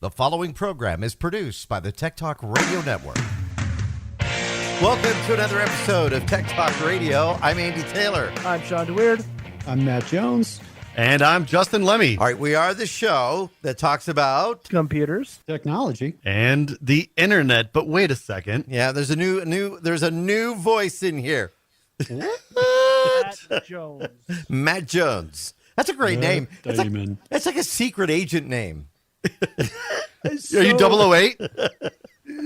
The following program is produced by the Tech Talk Radio Network. Welcome to another episode of Tech Talk Radio. I'm Andy Taylor. I'm Shawn DeWeird. I'm Matt Jones. And I'm Justin Lemmy. All right, we are the show that talks about Computers, Technology, and the internet. But wait a second. Yeah, there's a new voice in here. Matt Jones. Matt Jones. That's a great name. It's like a secret agent name. Are you 008?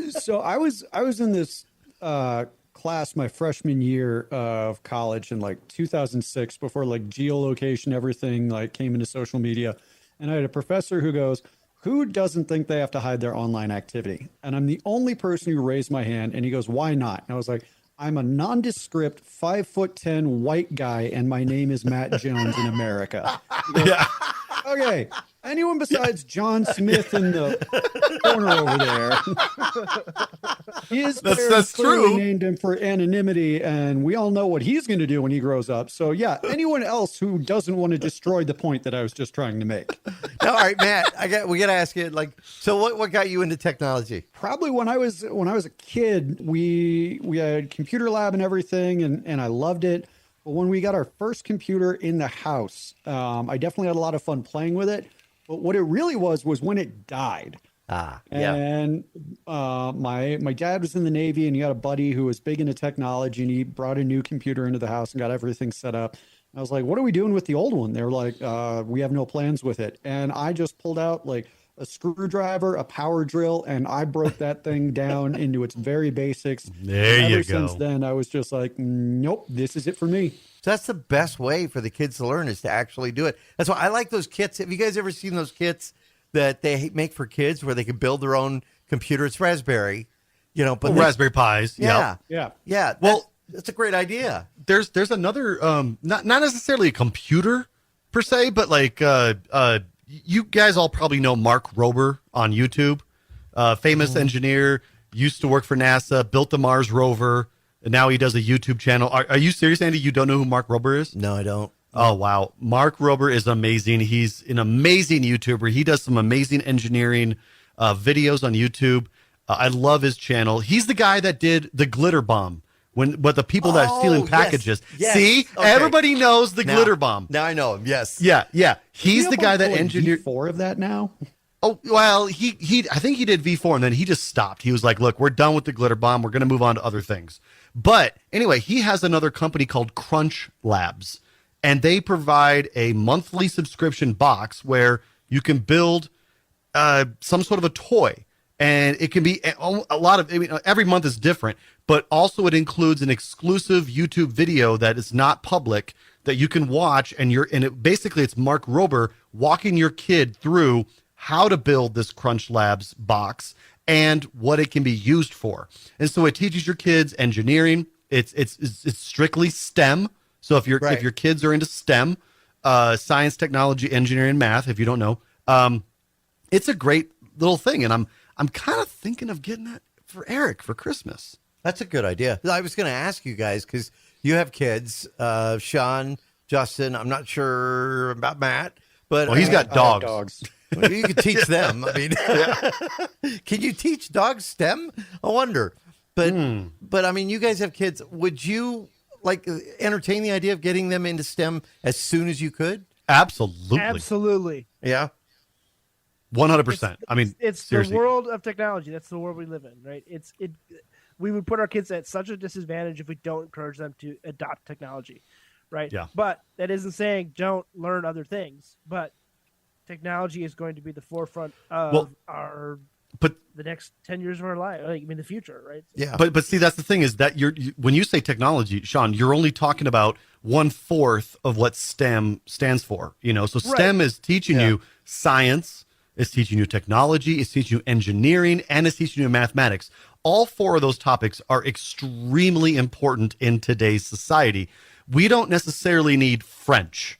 So I was in this class my freshman year of college in like 2006, before like geolocation, everything like came into social media. And I had a professor who goes, "Who doesn't think they have to hide their online activity?" And I'm the only person who raised my hand. And he goes, "Why not?" And I was like, "I'm a nondescript 5'10" white guy, and my name is Matt Jones in America." Goes, Yeah. Okay. Anyone besides John Smith in the corner over there. His parents that's clearly true. named him for anonymity, and we all know what he's going to do when he grows up. So yeah, anyone else who doesn't want to destroy the point that I was just trying to make. All right, Matt, we got to ask you, so what got you into technology? Probably when I was a kid, we had computer lab and everything, and I loved it. But when we got our first computer in the house, I definitely had a lot of fun playing with it. But what it really was when it died. Yeah. And my dad was in the Navy, and he had a buddy who was big into technology, and he brought a new computer into the house and got everything set up. And I was like, "What are we doing with the old one?" They were like, "We have no plans with it." And I just pulled out like a screwdriver, a power drill, and I broke that thing down into its very basics. There and you ever go. Since then, I was just like, "Nope, this is it for me." So that's the best way for the kids to learn, is to actually do it. That's why I like those kits. Have you guys ever seen those kits that they make for kids where they can build their own computer? It's Raspberry, but Raspberry Pis. Yeah. Yep. Yeah. Well, that's a great idea. There's another, not necessarily a computer per se, but like you guys all probably know Mark Rober on YouTube, famous engineer, used to work for NASA, built the Mars rover, and now he does a YouTube channel. Are you serious, Andy? You don't know who Mark Rober is? No, I don't. Oh, wow. Mark Rober is amazing. He's an amazing YouTuber. He does some amazing engineering videos on YouTube. I love his channel. He's the guy that did the glitter bomb. But the people that are stealing packages. Yes. See, Okay. Everybody knows the glitter bomb. Now I know him. Yes. Yeah. He's the guy that engineered. V4 of that now. Oh, well, I think he did V4 and then he just stopped. He was like, "Look, we're done with the glitter bomb. We're going to move on to other things." But anyway, he has another company called Crunch Labs, and they provide a monthly subscription box where you can build some sort of a toy. And it can be a lot of, every month is different, but also it includes an exclusive YouTube video that is not public that you can watch. And basically it's Mark Rober walking your kid through how to build this Crunch Labs box and what it can be used for. And so it teaches your kids engineering. It's strictly STEM. So if your kids are into STEM, science, technology, engineering, math, if you don't know, it's a great little thing. And I'm kind of thinking of getting that for Eric for Christmas. That's a good idea. I was going to ask you guys, because you have kids, Shawn, Justin. I'm not sure about Matt, but Well, he's got dogs. Dogs. Well, you can teach them. I mean, can you teach dogs STEM? I wonder. But I mean, you guys have kids. Would you entertain the idea of getting them into STEM as soon as you could? Absolutely. Yeah. 100%. I mean, it's seriously. the world of technology. That's the world we live in, right? We would put our kids at such a disadvantage if we don't encourage them to adopt technology, right? Yeah. But that isn't saying don't learn other things. But technology is going to be the forefront of the next 10 years of our life. The future, right? Yeah. But see, that's the thing is that when you say technology, Shawn, you're only talking about 1/4 of what STEM stands for. So STEM is teaching you science, it's teaching you technology, it's teaching you engineering, and it's teaching you mathematics. All 4 of those topics are extremely important in today's society. We don't necessarily need French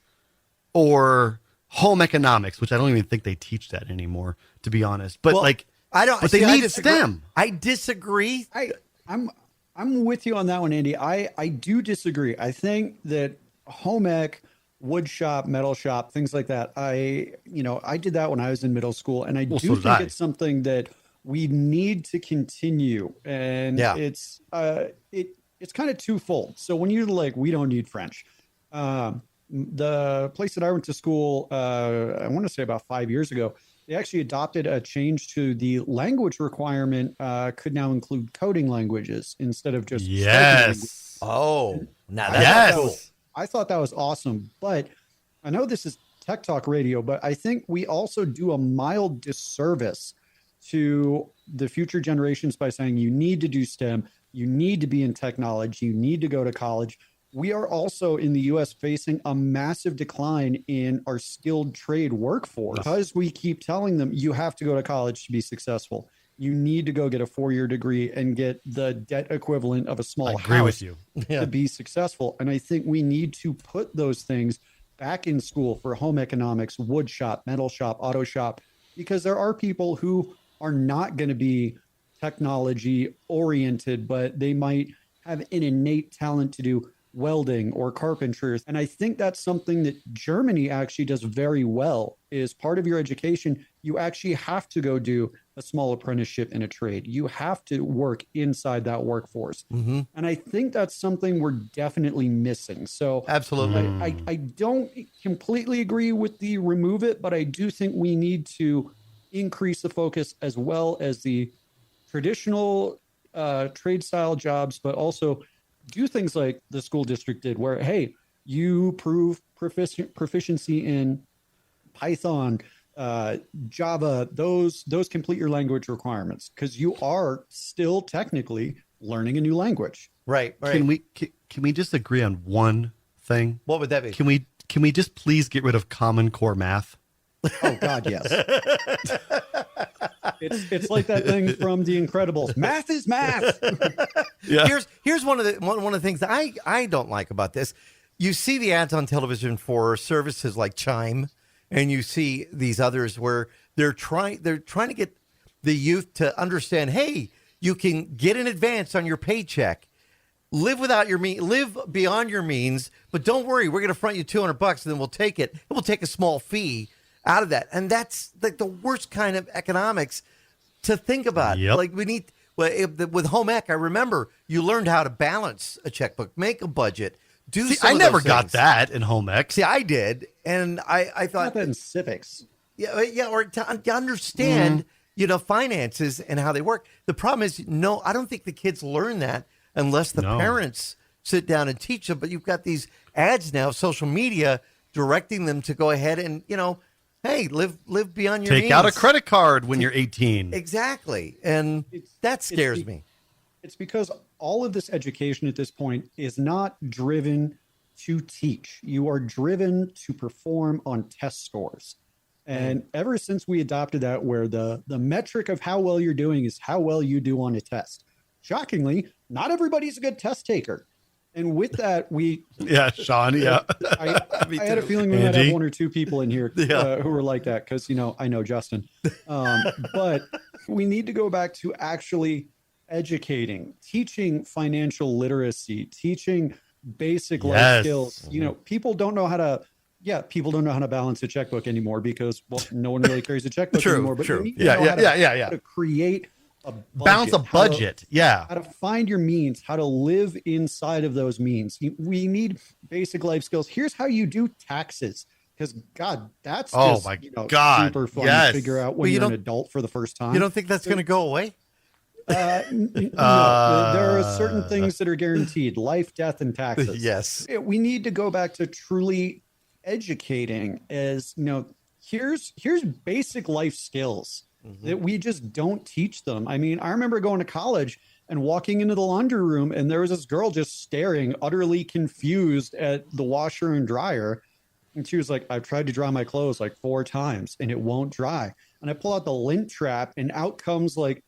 or home economics, which I don't even think they teach that anymore, to be honest. But I don't. But they need STEM. I disagree. I'm with you on that one, Andy. I do disagree. I think that home ec wood shop, metal shop, things like that. I did that when I was in middle school, and I do so did think I. it's something that we need to continue. And it's kind of twofold. So when you're like, we don't need French, the place that I went to school, I want to say about 5 years ago, they actually adopted a change to the language requirement, could now include coding languages instead of just spoken language. Oh, now that's cool. I thought that was awesome, but I know this is Tech Talk Radio, but I think we also do a mild disservice to the future generations by saying you need to do STEM, you need to be in technology, you need to go to college. We are also in the U.S. facing a massive decline in our skilled trade workforce because we keep telling them you have to go to college to be successful. You need to go get a 4-year degree and get the debt equivalent of a small house with you. to be successful. And I think we need to put those things back in school for home economics, wood shop, metal shop, auto shop, because there are people who are not going to be technology oriented, but they might have an innate talent to do welding or carpentry. And I think that's something that Germany actually does very well. Is part of your education, you actually have to go do a small apprenticeship in a trade. You have to work inside that workforce. Mm-hmm. And I think that's something we're definitely missing. So absolutely, I don't completely agree with the remove it, but I do think we need to increase the focus as well as the traditional trade style jobs, but also do things like the school district did where, hey, you prove proficiency in Python, Java, those complete your language requirements, because you are still technically learning a new language. Right. Can we just agree on one thing? What would that be? Can we just please get rid of Common Core math? Oh God, yes. It's like that thing from The Incredibles. Math is math. Yeah. Here's one of the things that I don't like about this. You see the ads on television for services like Chime, and you see these others where they're trying to get the youth to understand, hey, you can get an advance on your paycheck, live beyond your means, but don't worry, we're going to front you $200 and then we'll take it. And we'll take a small fee out of that. And that's like the worst kind of economics to think about. Yep. Like with home ec, I remember you learned how to balance a checkbook, make a budget, do some I of never those got things. that in home ec. See, I did. And I thought Not that in civics. Yeah, or to understand, finances and how they work. The problem is, no, I don't think the kids learn that unless the parents sit down and teach them. But you've got these ads now, social media, directing them to go ahead and, hey, live beyond your means. Take out a credit card when you're 18. Exactly. And that scares me. It's because all of this education at this point is not driven to teach. You are driven to perform on test scores. And ever since we adopted that, where the metric of how well you're doing is how well you do on a test. Shockingly, not everybody's a good test taker. And with that, yeah, Shawn, yeah. I had a feeling we might have one or two people in here who were like that because, I know Justin. But we need to go back to actually educating, teaching financial literacy, teaching basic life skills. People don't know how to balance a checkbook anymore because, no one really carries a checkbook anymore. But you need to know how to create a budget, balance a budget. How to find your means, how to live inside of those means. We need basic life skills. Here's how you do taxes. Because God, that's super fun to figure out when you're an adult for the first time. You don't think that's going to go away? No, there are certain things that are guaranteed: life, death, and taxes. Yes, we need to go back to truly educating. As here's basic life skills that we just don't teach them. I mean, I remember going to college and walking into the laundry room, and there was this girl just staring, utterly confused at the washer and dryer. And she was like, I've tried to dry my clothes like 4 times and it won't dry. And I pull out the lint trap and out comes like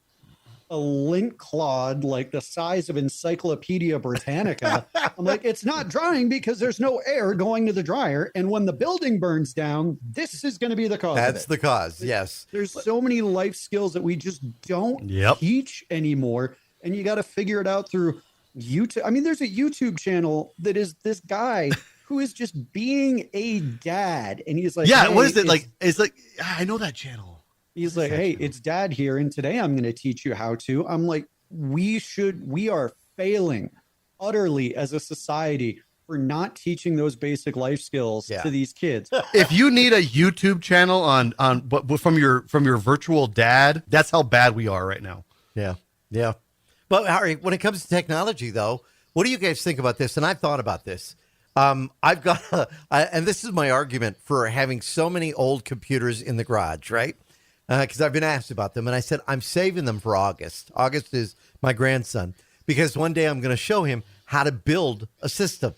a lint clod, like the size of Encyclopedia Britannica. I'm like, it's not drying because there's no air going to the dryer. And when the building burns down, this is going to be the cause. That's the cause. Yes. There's so many life skills that we just don't teach anymore. And you got to figure it out through YouTube. I mean, there's a YouTube channel that is this guy who is just being a dad. And he's like, yeah, hey, what is it? Like, it's like, I know that channel. He's like, hey, it's dad here. And today I'm going to teach you how to. I'm like, we are failing utterly as a society for not teaching those basic life skills to these kids. If you need a YouTube channel on but from your virtual dad, that's how bad we are right now. Yeah. Yeah. But Harry, when it comes to technology, though, what do you guys think about this? And I've thought about this. I've got, and this is my argument for having so many old computers in the garage, right? Because I've been asked about them, and I said I'm saving them for August. August is my grandson, because one day I'm going to show him how to build a system.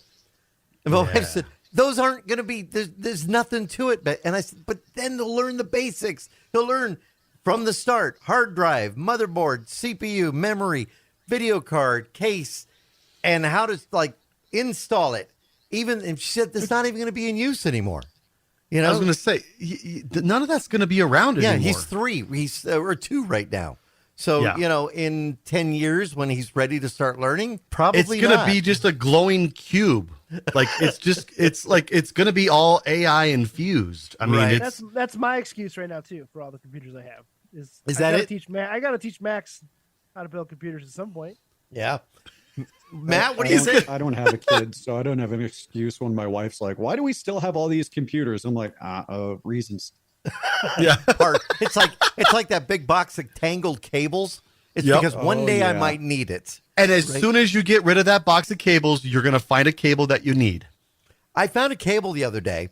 And my wife said, those aren't going to be, there's nothing to it. And I said, but then they'll learn the basics. He'll learn from the start: hard drive, motherboard, CPU, memory, video card, case, and how to like install it. Even, and she said, that's not even going to be in use anymore. You know, I was going to say, none of that's going to be around anymore. Yeah, he's 3. He's or 2 right now. So, you know, in 10 years when he's ready to start learning, probably it's going to be just a glowing cube. Like, it's going to be all AI infused. I mean, that's my excuse right now too for all the computers I have. Is that it? I got to teach Max how to build computers at some point. Yeah. Matt, what do you say? I don't have a kid, so I don't have an excuse when my wife's like, why do we still have all these computers? I'm like, reasons. Yeah. It's like that big box of tangled cables. It's because one day I might need it. And as soon as you get rid of that box of cables, you're going to find a cable that you need. I found a cable the other day.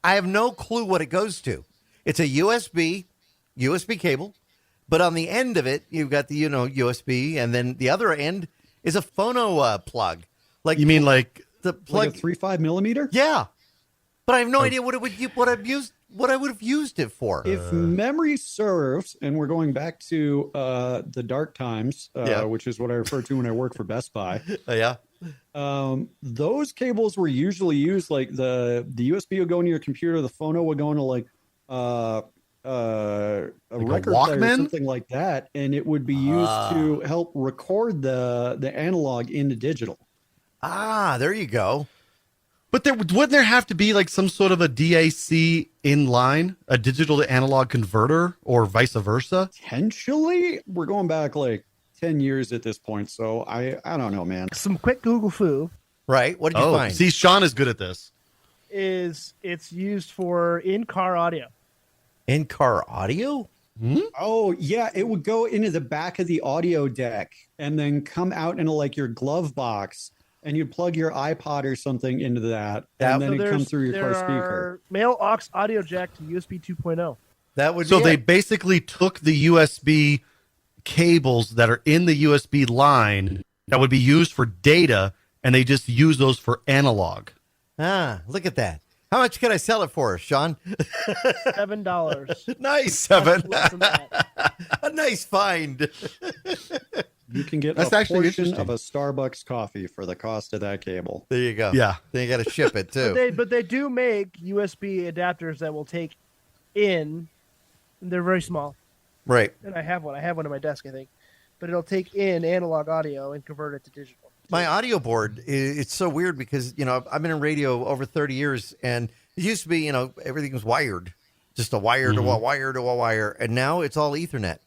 I have no clue what it goes to. It's a USB cable, but on the end of it, you've got the, USB, and then the other end is a phono plug. Like, you mean like the plug, like a 3.5 millimeter? Yeah, but I have no idea what I would have used it for. If memory serves, and we're going back to the dark times, which is what I refer to when I work for Best Buy. Those cables were usually used, like the USB would go into your computer, the phono would go into like a record player or something like that, and it would be used to help record the analog into digital. There you go. But wouldn't there have to be like some sort of a DAC in line, a digital to analog converter, or vice versa? Potentially. We're going back like 10 years at this point, so I don't know, man. Some quick Google foo. Right. What did you find? See, Shawn is good at this. It's used for in-car audio. In-car audio? Oh, yeah. It would go into the back of the audio deck and then come out into like your glove box, and you'd plug your iPod or something into that, and then it'd come through your car speaker. Male aux audio jack to USB 2.0. That would so they basically took the USB cables that are in the USB line that would be used for data, and they just use those for analog. Look at that. How much can I sell it for, Shawn? $7. Nice. 7. A nice find. You can get That's a actually portion of a Starbucks coffee for the cost of that cable. There you go. Yeah. Then you got to ship it too. But they do make USB adapters that will take in. They're very small. Right. And I have one. I have one on my desk, I think. But it'll take in analog audio and convert it to digital. My audio board, it's so weird because, I've been in radio over 30 years, and it used to be, everything was wired, just a wire to a wire to a wire. And now it's all Ethernet.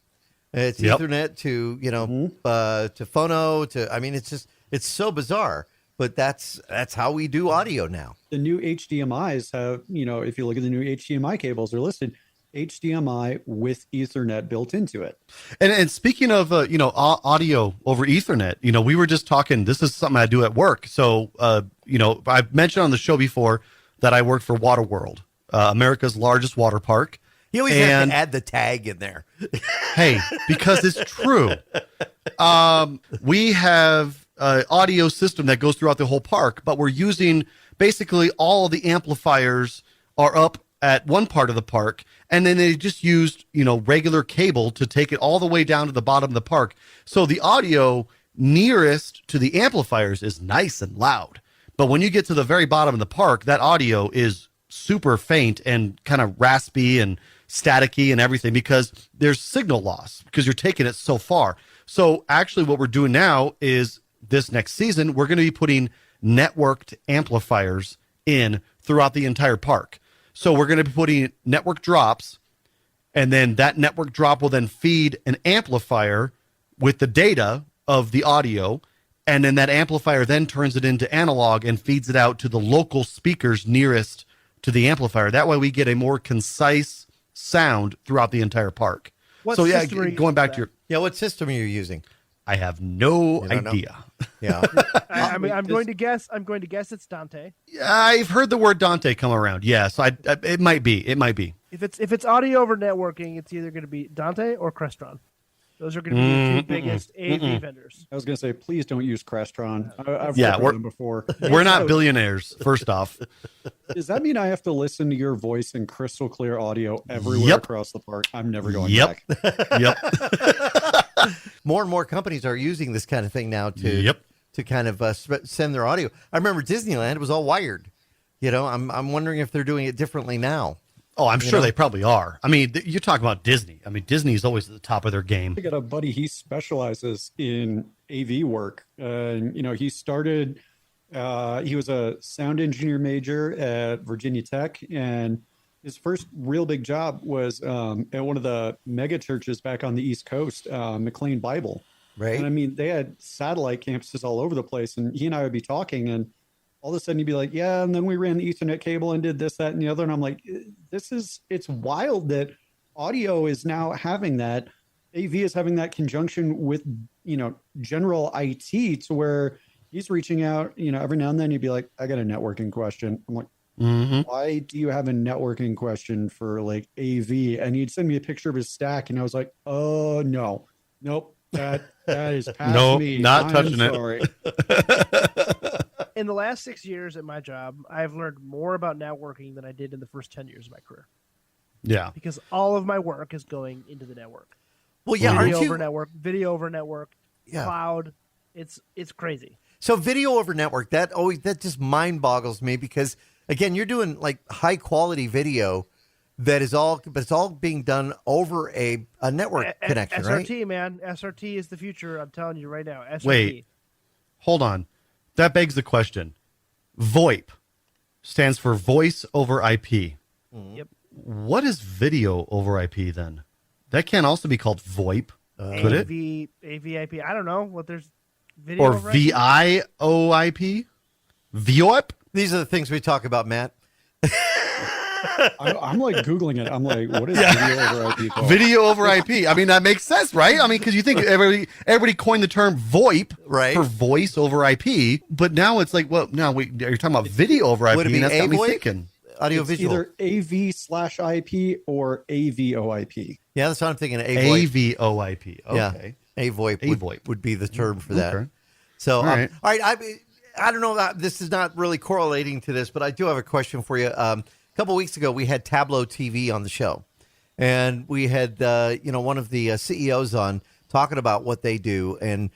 It's Ethernet to, to phono, it's so bizarre, but that's how we do audio now. The new HDMIs have, if you look at the new HDMI cables, they're listed HDMI with Ethernet built into it. And speaking of, audio over Ethernet, we were just talking, this is something I do at work. So, I've mentioned on the show before that I work for Waterworld, America's largest water park. You always have to add the tag in there. Hey, because it's true. We have an audio system that goes throughout the whole park, but we're using basically all of the amplifiers are up at one part of the park, and then they just used, regular cable to take it all the way down to the bottom of the park. So the audio nearest to the amplifiers is nice and loud. But when you get to the very bottom of the park, that audio is super faint and kind of raspy and staticky and everything because there's signal loss because you're taking it so far. So actually what we're doing now is this next season, we're going to be putting networked amplifiers in throughout the entire park. So we're going to be putting network drops, and then that network drop will then feed an amplifier with the data of the audio, and then that amplifier then turns it into analog and feeds it out to the local speakers nearest to the amplifier. That way we get a more concise sound throughout the entire park. What So yeah, system are you going back using to your, what system are you using? I have no don't know? idea. Yeah. I mean, I'm going to guess it's Dante. I've heard the word Dante come around. Yeah, so it might be. It might be. If it's audio over networking, it's either going to be Dante or Crestron. Those are going to be the two biggest AV vendors. I was going to say, please don't use Crestron. I've Yeah, worked with them before. We're not billionaires, first off. Does that mean I have to listen to your voice in crystal clear audio everywhere across the park? I'm never going back. Yep. More and more companies are using this kind of thing now to kind of send their audio. I remember Disneyland was all wired. You know, I'm wondering if they're doing it differently now. Oh, I'm sure they probably are. I mean, you're talking about Disney. I mean, Disney is always at the top of their game. I got a buddy, he specializes in AV work. He started, he was a sound engineer major at Virginia Tech, and his first real big job was at one of the mega churches back on the East Coast, McLean Bible. Right. And I mean, they had satellite campuses all over the place, and he and I would be talking, and all of a sudden he'd be like, yeah, and then we ran the Ethernet cable and did this, that, and the other. And I'm like, it's wild that audio is now having that. AV is having that conjunction with, general IT, to where he's reaching out, every now and then he'd be like, I got a networking question. I'm like, why do you have a networking question for like AV? And he'd send me a picture of his stack, and I was like, oh, no, nope, that is past me. Not I'm touching sorry. In the last 6 years at my job, I've learned more about networking than I did in the first 10 years of my career. Yeah. Because all of my work is going into the network. Well, yeah, video over network, Yeah. cloud. It's crazy. So video over network, that just mind boggles me, because again, you're doing like high quality video but it's all being done over a network connection, SRT, right? man. SRT is the future. I'm telling you right now. SRT. Wait, hold on. That begs the question. VoIP stands for voice over IP. Yep. What is video over IP then? That can't also be called VoIP, could it? AVIP. I don't know what there's video Or over IP? VIOIP? VoIP? These are the things we talk about, Matt. I'm like Googling it. I'm like, what is video over IP called? Video over IP. I mean, that makes sense, right? I mean, because you think everybody coined the term VoIP for voice over IP, but now it's like, well, no, you're talking about video over IP. Would it be and that's got me AVoIP? thinking. Audiovisual. Either AV/IP or AVOIP. Yeah, that's what I'm thinking. AVoIP. AVOIP. Okay. Yeah. AVoIP would be the term for that. Okay. So, all right. I don't know. This is not really correlating to this, but I do have a question for you. A couple of weeks ago, we had Tableau TV on the show, and we had one of the CEOs on talking about what they do, and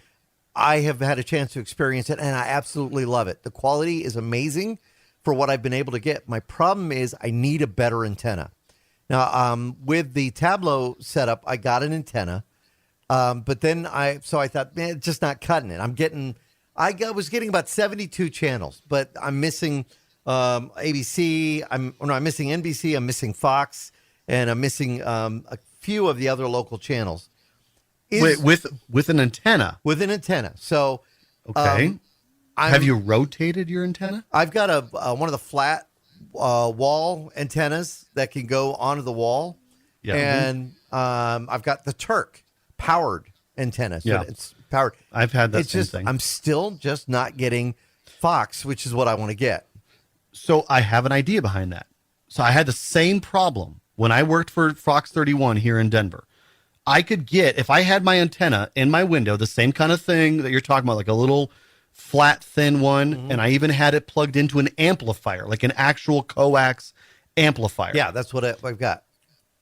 I have had a chance to experience it, and I absolutely love it. The quality is amazing for what I've been able to get. My problem is I need a better antenna. Now, with the Tableau setup, I got an antenna, but then I thought, man, it's just not cutting it. I was getting about 72 channels, but I'm missing ABC. I'm missing NBC. I'm missing Fox, and I'm missing a few of the other local channels. Wait, with an antenna? With an antenna. So, okay. Have you rotated your antenna? I've got one of the flat wall antennas that can go onto the wall, and I've got the Turk powered antenna. So it's powered. I've had that same thing. I'm still just not getting Fox, which is what I want to get. So I have an idea behind that. So I had the same problem when I worked for Fox 31 here in Denver. I could get, if I had my antenna in my window, the same kind of thing that you're talking about, like a little flat, thin one, and I even had it plugged into an amplifier, like an actual coax amplifier. Yeah, that's what I've got.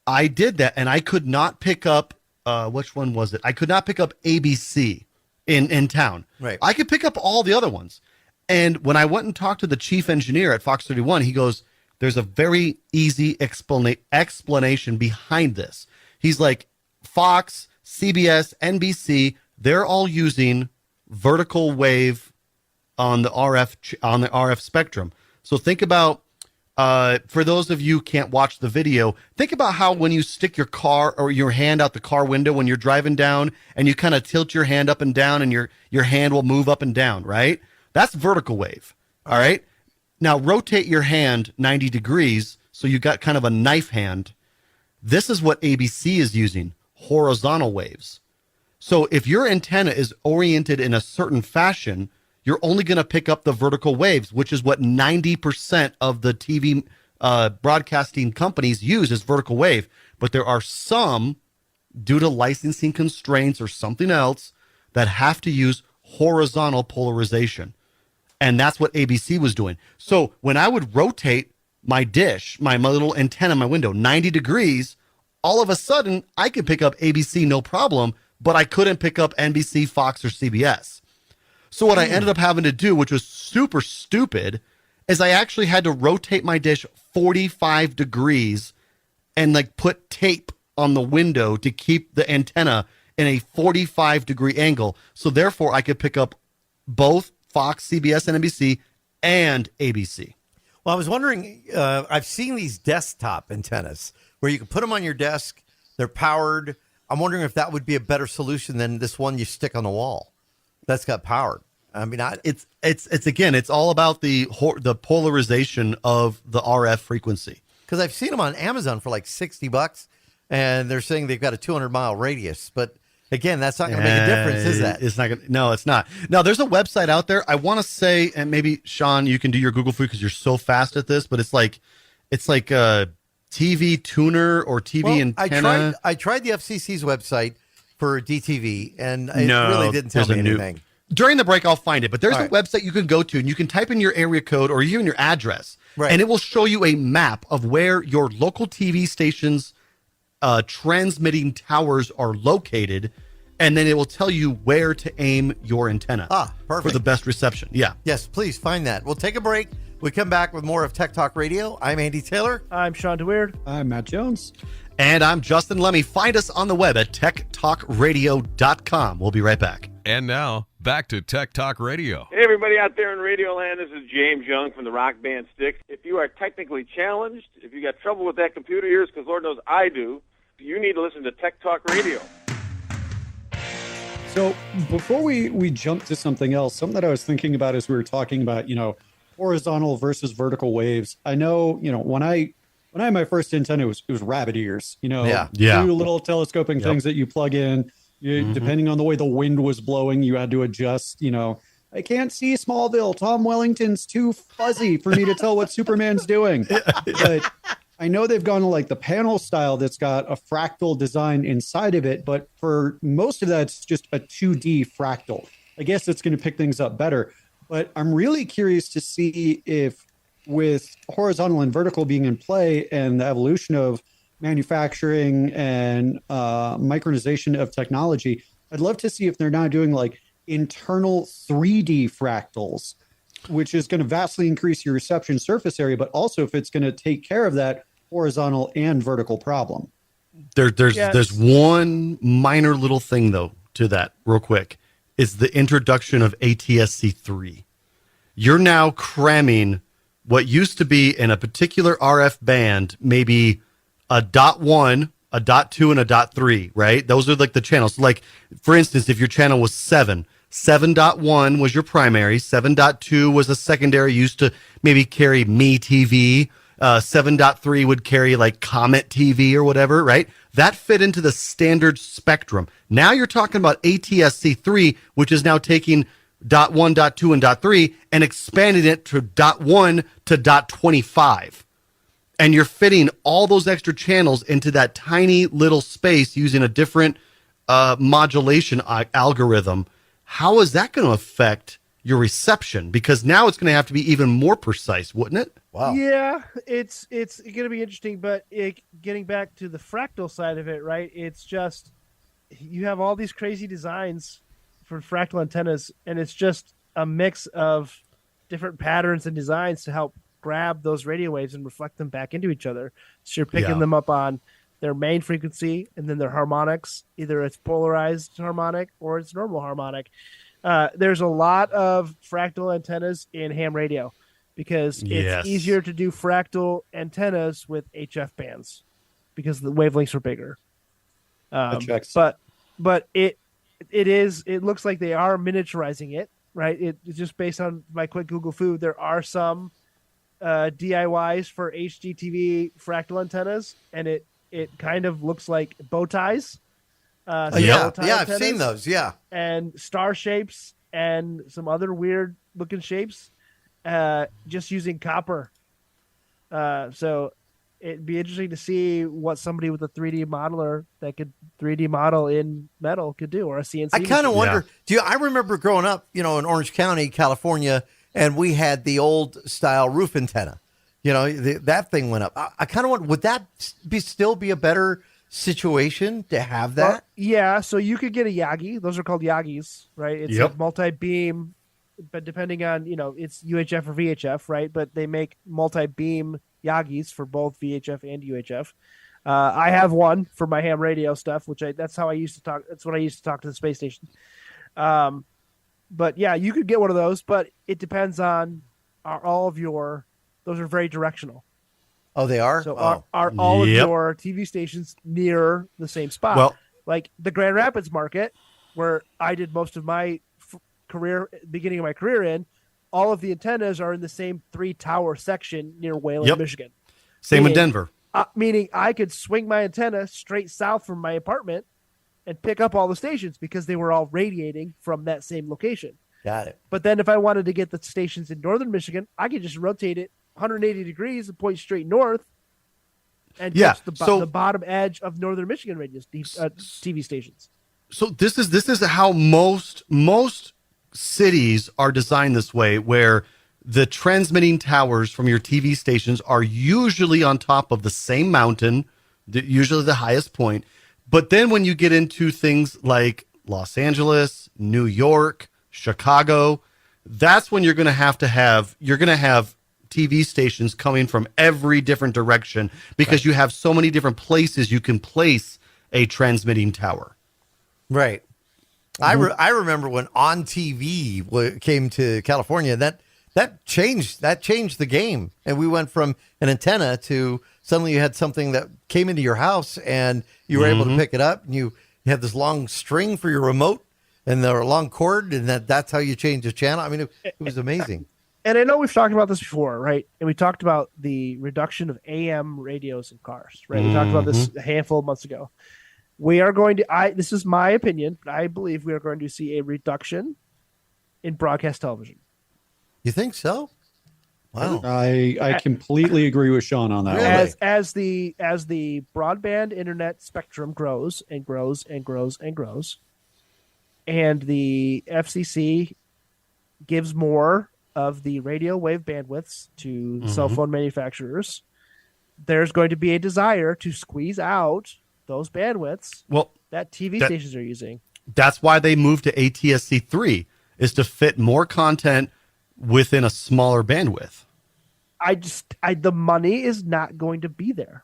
I did that, and I could not pick up, which one was it? I could not pick up ABC in town. Right. I could pick up all the other ones. And when I went and talked to the chief engineer at Fox 31, he goes, there's a very easy explanation behind this. He's like, Fox, CBS, NBC, they're all using vertical wave on the RF spectrum. So think about, for those of you who can't watch the video, think about how when you stick your car or your hand out the car window when you're driving down and you kind of tilt your hand up and down and your hand will move up and down, right? That's vertical wave. All right. Now rotate your hand 90 degrees. So you got kind of a knife hand. This is what ABC is using, horizontal waves. So if your antenna is oriented in a certain fashion, you're only going to pick up the vertical waves, which is what 90% of the TV broadcasting companies use is vertical wave. But there are some, due to licensing constraints or something else, that have to use horizontal polarization. And that's what ABC was doing. So when I would rotate my dish, my little antenna in my window, 90 degrees, all of a sudden I could pick up ABC no problem, but I couldn't pick up NBC, Fox, or CBS. So what I ended up having to do, which was super stupid, is I actually had to rotate my dish 45 degrees and like put tape on the window to keep the antenna in a 45-degree angle. So therefore I could pick up both Fox, CBS, and NBC and ABC. Well, I was wondering, I've seen these desktop antennas where you can put them on your desk. They're powered. I'm wondering if that would be a better solution than this one you stick on the wall that's got powered. I mean, it's again, it's all about the polarization of the RF frequency. Because I've seen them on Amazon for like $60, and they're saying they've got a 200-mile radius. But again, that's not going to make a difference, is that? It's not. No, it's not. No, there's a website out there. I want to say, and maybe Shawn, you can do your Google food because you're so fast at this. But it's like a TV tuner or TV antenna. I tried the FCC's website for DTV, and it really didn't tell me anything. During the break, I'll find it. But there's a website you can go to, and you can type in your area code or even your address, and it will show you a map of where your local TV stations transmitting towers are located, and then it will tell you where to aim your antenna perfect. For the best reception. Yeah. Yes, please find that. We'll take a break. We come back with more of Tech Talk Radio. I'm Andy Taylor. I'm Shawn DeWeird. I'm Matt Jones. And I'm Justin Lemmy. Find us on the web at techtalkradio.com. We'll be right back. And now, back to Tech Talk Radio. Hey, everybody out there in Radio Land. This is James Young from the rock band Styx. If you are technically challenged, if you got trouble with that computer of yours, because Lord knows I do, you need to listen to Tech Talk Radio. So before we jump to something else, something that I was thinking about as we were talking about, horizontal versus vertical waves. I know, when I had my first antenna, it was rabbit ears, two little telescoping things that you plug in. Depending on the way the wind was blowing, you had to adjust, I can't see Smallville. Tom Wellington's too fuzzy for me to tell what Superman's doing. But I know they've gone to like the panel style that's got a fractal design inside of it. But for most of that, it's just a 2D fractal. I guess it's going to pick things up better. But I'm really curious to see if with horizontal and vertical being in play and the evolution of manufacturing and micronization of technology, I'd love to see if they're now doing like internal 3D fractals, which is going to vastly increase your reception surface area, but also if it's going to take care of that horizontal and vertical problem. There's one minor little thing though to that real quick. Is the introduction of ATSC3. You're now cramming what used to be in a particular RF band, maybe a .1, a .2, and a .3, right? Those are like the channels. Like, for instance, if your channel was 7.1 was your primary, 7.2 was a secondary, used to maybe carry Me TV, 7.3 would carry like Comet TV or whatever, right? That fit into the standard spectrum. Now you're talking about ATSC3, which is now taking .1, .2, and .3 and expanding it to .1 to .25. And you're fitting all those extra channels into that tiny little space using a different modulation algorithm. How is that going to affect your reception? Because now it's going to have to be even more precise, wouldn't it? Wow. Yeah, it's going to be interesting, but getting back to the fractal side of it, right? It's just you have all these crazy designs for fractal antennas, and it's just a mix of different patterns and designs to help grab those radio waves and reflect them back into each other. So you're picking them up on their main frequency and then their harmonics. Either it's polarized harmonic or it's normal harmonic. There's a lot of fractal antennas in ham radio. because Yes. it's easier to do fractal antennas with HF bands because the wavelengths are bigger. checks. But it looks like they are miniaturizing it, right? It's just based on my quick Google food. There are some DIYs for HDTV fractal antennas, and it kind of looks like bow ties. Yeah, bow tie I've antennas seen those. Yeah. and star shapes and some other weird looking shapes, just using copper. So it'd be interesting to see what somebody with a 3D modeler that could 3D model in metal could do, or a CNC. I kind of machine. wonder. I remember growing up, in Orange County, California, and we had the old style roof antenna. That thing went up. I kind of wonder, would that still be a better situation to have that? Well, yeah, so you could get a Yagi. Those are called Yagis, right? It's Yep. a multi-beam, but depending on, it's UHF or VHF, right? But they make multi-beam Yagis for both VHF and UHF. I have one for my ham radio stuff, that's how I used to talk. That's what I used to talk to the space station. But yeah, you could get one of those, but it depends on those are very directional. Oh, they are? So Oh. are all of Yep. your TV stations near the same spot? Well- like the Grand Rapids market, where I did most of my beginning of my career in, all of the antennas are in the same 3-tower section near Wayland, Yep. Michigan. Same in Meaning- Denver. Meaning I could swing my antenna straight south from my apartment and pick up all the stations because they were all radiating from that same location. Got it. But then if I wanted to get the stations in northern Michigan, I could just rotate it 180 degrees and point straight north and Yeah, catch the so- bottom edge of northern Michigan TV stations. So this is how most cities are designed this way, where the transmitting towers from your TV stations are usually on top of the same mountain, usually the highest point. But then when you get into things like Los Angeles, New York, Chicago, that's when you're going to have TV stations coming from every different direction, because you have so many different places you can place a transmitting tower. Right. I remember when On TV came to California, that changed the game. And we went from an antenna to suddenly you had something that came into your house and you were able to pick it up, and you had this long string for your remote and the long cord, and that's how you change the channel. I mean, it was amazing. And I know we've talked about this before, right? And we talked about the reduction of AM radios in cars, right? We talked about this a handful of months ago. We are going to, this is my opinion, but I believe we are going to see a reduction in broadcast television. You think so? Wow. I completely agree with Shawn on that. Really? one. As the broadband internet spectrum grows and grows and grows and grows, and the FCC gives more of the radio wave bandwidths to cell phone manufacturers, there's going to be a desire to squeeze out those bandwidths that TV stations are using. That's why they moved to ATSC3, is to fit more content within a smaller bandwidth. The money is not going to be there.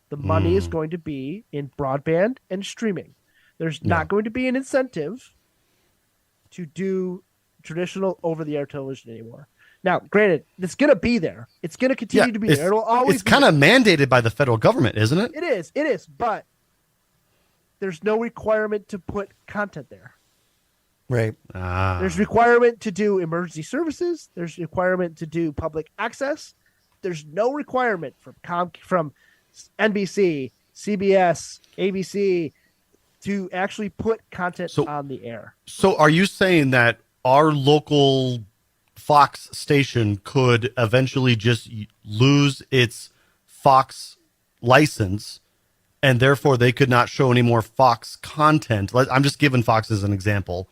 The money is going to be in broadband and streaming. There's not going to be an incentive to do traditional over-the-air television anymore. Now, granted, it's going to be there. It's going to continue to be there. It'll always It's kind of mandated by the federal government, isn't it? It is, but there's no requirement to put content there. Right. There's requirement to do emergency services. There's requirement to do public access. There's no requirement from NBC, CBS, ABC to actually put content on the air. So are you saying that our local Fox station could eventually just lose its Fox license, and therefore they could not show any more Fox content? I'm just giving Fox as an example.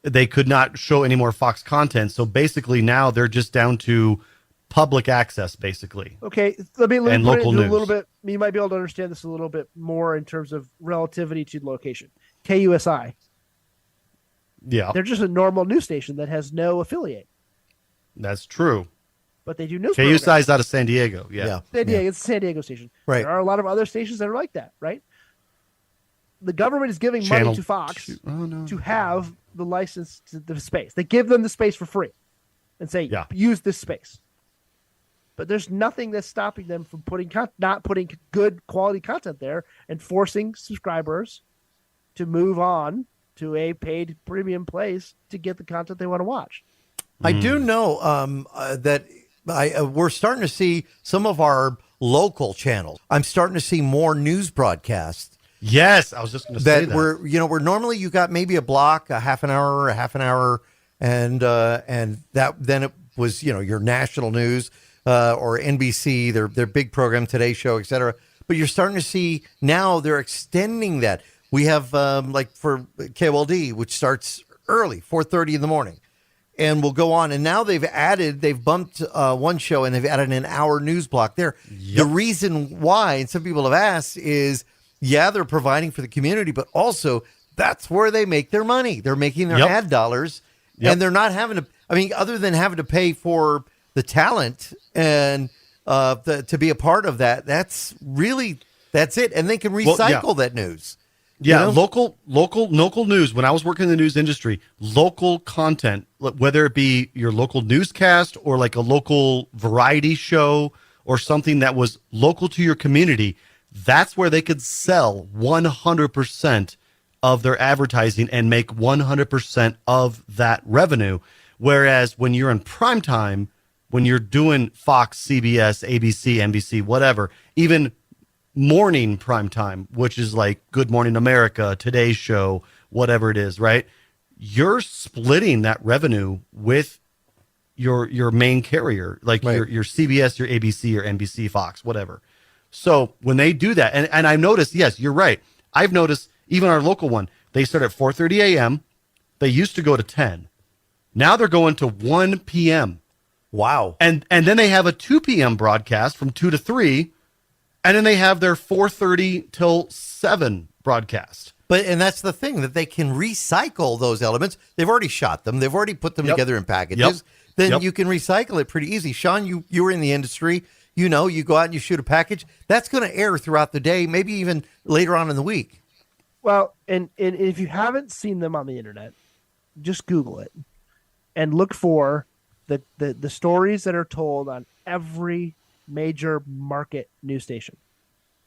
They could not show any more Fox content. So basically now they're just down to public access, basically. Okay, let me put it local into a news. little bit. You might be able to understand this a little bit more in terms of relativity to location. KUSI. Yeah, They're just a normal news station that has no affiliate, that's true. but they do news KUSI programs. is out of San Diego. Yeah. San Diego, it's a San Diego station. Right. There are a lot of other stations that are like that, right? The government is giving Channel money to Fox 2. Oh, no. to have the license to the space. They give them the space for free and say, use this space. but there's nothing that's stopping them from not putting good quality content there and forcing subscribers to move on to a paid premium place to get the content they want to watch. I do know that we're starting to see some of our local channels. I'm starting to see more news broadcasts. Yes, I was just going to say that. We're normally you got maybe a block, a half an hour, and that then it was your national news or NBC, their big program, Today Show, etc. But you're starting to see now they're extending that. We have like for KOLD, which starts early, 4:30 in the morning, and will go on. And now they've bumped one show and they've added an hour news block there. Yep. The reason why, and some people have asked, is they're providing for the community, but also that's where they make their money. They're making their ad dollars, and they're not having to. I mean, other than having to pay for the talent and to be a part of that, that's it. And they can recycle that news. Yeah, local news. When I was working in the news industry, local content, whether it be your local newscast or like a local variety show or something that was local to your community, that's where they could sell 100% of their advertising and make 100% of that revenue. Whereas when you're in prime time, when you're doing Fox, CBS, ABC, NBC, whatever, even morning prime time, which is like Good Morning America, Today's Show, whatever it is, right? You're splitting that revenue with your main carrier, like your CBS, your ABC, your NBC, Fox, whatever. So when they do that, and I've noticed, yes, you're right. I've noticed even our local one, they start at 4:30 a.m. They used to go to 10. Now they're going to 1 p.m. Wow. And then they have a 2 p.m. broadcast from 2 to 3. And then they have their 4:30 till 7 broadcast. And that's the thing, that they can recycle those elements. They've already shot them. They've already put them together in packages. Then you can recycle it pretty easy. Shawn, you were in the industry. You go out and you shoot a package. That's going to air throughout the day, maybe even later on in the week. Well, and if you haven't seen them on the internet, just Google it and look for the stories that are told on every major market news station,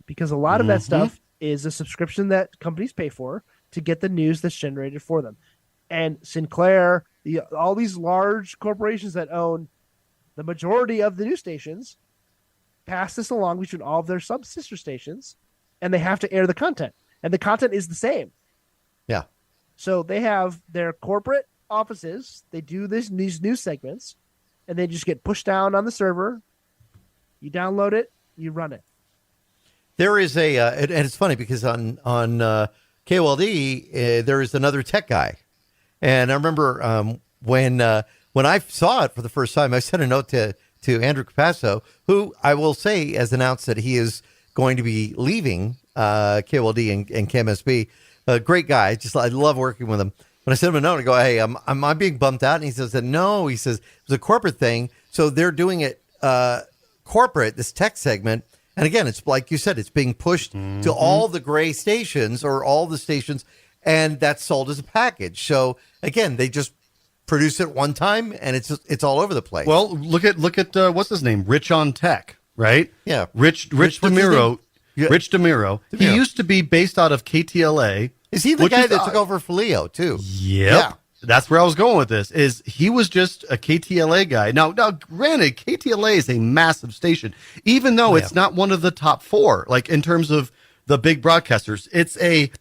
because a lot of that stuff is a subscription that companies pay for to get the news that's generated for them. And Sinclair, all these large corporations that own the majority of the news stations pass this along between all of their sub-sister stations, and they have to air the content, and the content is the same. Yeah. So they have their corporate offices, they do these news segments, and they just get pushed down on the server. You download it, you run it. There is and it's funny because on KOLD, there is another tech guy. And I remember when I saw it for the first time, I sent a note to Andrew Capasso, who I will say has announced that he is going to be leaving KOLD and KMSB. A great guy. I love working with him. When I sent him a note, I go, hey, I'm being bumped out. And he says, no, he says, it was a corporate thing. So they're doing it corporate, this tech segment. And again, it's like you said, it's being pushed to all the gray stations or all the stations, and that's sold as a package. So again, they just produce it one time, and it's all over the place. Well, look at what's his name, Rich on Tech, right? Yeah, Rich DeMiro. Yeah. Rich DeMiro. He used to be based out of KTLA. Is he the guy that took over for Leo too? Yep. Yeah. That's where I was going with this. Is he was just a KTLA guy. Now, granted, KTLA is a massive station, even though it's not one of the top 4, like in terms of the big broadcasters. It's a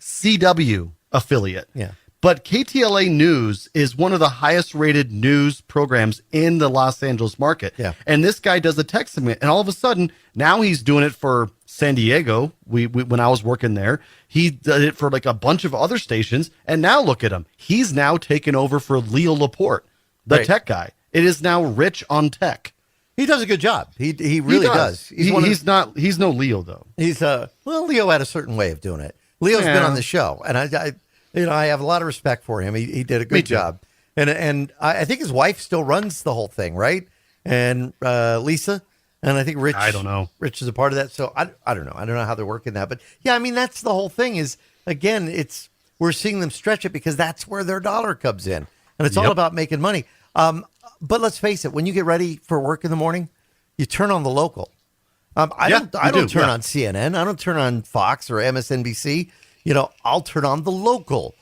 CW affiliate. Yeah. But KTLA News is one of the highest rated news programs in the Los Angeles market. Yeah. And this guy does a tech segment, and all of a sudden, now he's doing it for San Diego. When I was working there, he did it for like a bunch of other stations, and now look at him. He's now taken over for Leo Laporte, the tech guy. It is now Rich on Tech. He does a good job. He really does. He's no Leo though. He's Leo had a certain way of doing it. Leo's been on the show, and I have a lot of respect for him. He did a good job, and I think his wife still runs the whole thing, right? And Lisa, and I think Rich. I don't know. Rich is a part of that, so I don't know. I don't know how they're working that, but yeah, I mean that's the whole thing. Is again, we're seeing them stretch it because that's where their dollar comes in, and it's all about making money. But let's face it, when you get ready for work in the morning, you turn on the local. I don't turn on CNN. I don't turn on Fox or MSNBC. I'll turn on the local,